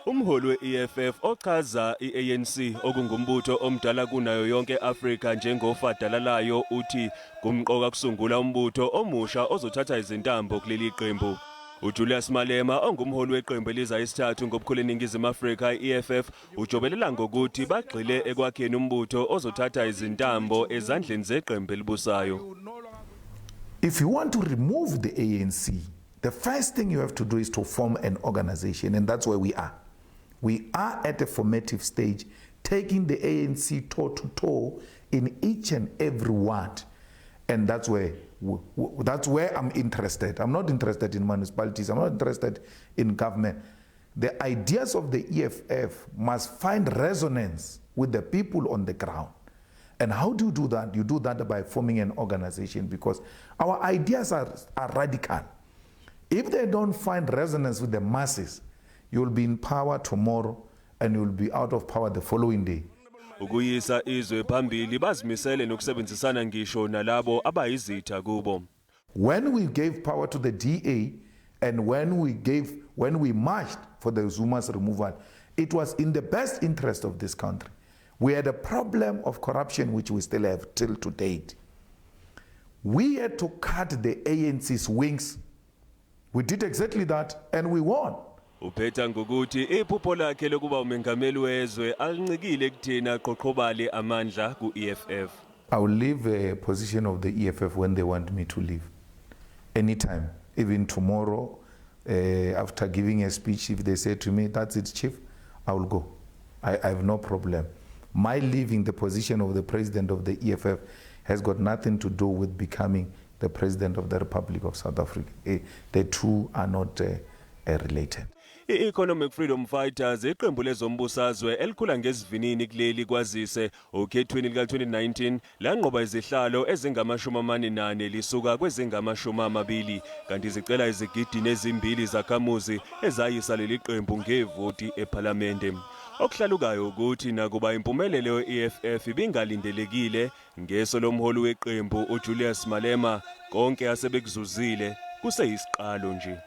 Umholi weEFF ochaza iANC okungumbutho omdala kunayo yonke eAfrika njengofadalalayo uthi kumqoka kusungula umbutho omusha ozothatha izintambo kuleli qembu. UJulius Malema ongumholi weqembu elizayisithathu ngobukhulu eNingizimu Afrika iEFF ujobelela ngokuthi bagxile ekwakheni umbutho ozothatha izintambo ezandleni zeqembu elibusayo. If you want to remove the ANC, the first thing you have to do is to form an organization, and that's where we are. We are at a formative stage, taking the ANC toe to toe in each and every ward, and that's where I'm interested. I'm not interested in municipalities. I'm not interested in government. The ideas of the EFF must find resonance with the people on the ground. And how do you do that? You do that by forming an organization, because our ideas are radical. If they don't find resonance with the masses, you will be in power tomorrow and you will be out of power the following day. Ukuyisa izwe phambili bazimisele nokusebenzisana ngisho nalabo abayizitha kubo. When we gave power to the DA and when we marched for the Zuma's removal, it was in the best interest of this country. We had a problem of corruption which we still have till to date. We had to cut the ANC's wings. We did exactly that and we won. Uphetha ngokuthi iphupho lakhe lokuba umengameli wezwe alincikile ekuthina qoqobale amandla kuEFF. I will leave a position of the EFF when they want me to leave. Anytime, even tomorrow, after giving a speech, if they say to me, that's it, Chief, I will go. I have no problem. My leaving the position of the president of the EFF has got nothing to do with becoming the president of the Republic of South Africa. The two are not related. I-Economic Freedom Fighters iqembu lezombusazwe elikhula ngesivinini kuleli kwazise okhethweni lika-2019 lanqoba izihlalo ezingama-48 lisuka kwezingama-20 kanti zicela izigidini ezimbili zakhamuzi ezayisa leli qembu ngevoti ephalamende. Okuhlalukayo ukuthi nakuba impumelelo ye-EFF ibingalindelekile ngeso lomholi weqembu uJulius Malema konke asebekuzuzile kuseyisiqalo nje.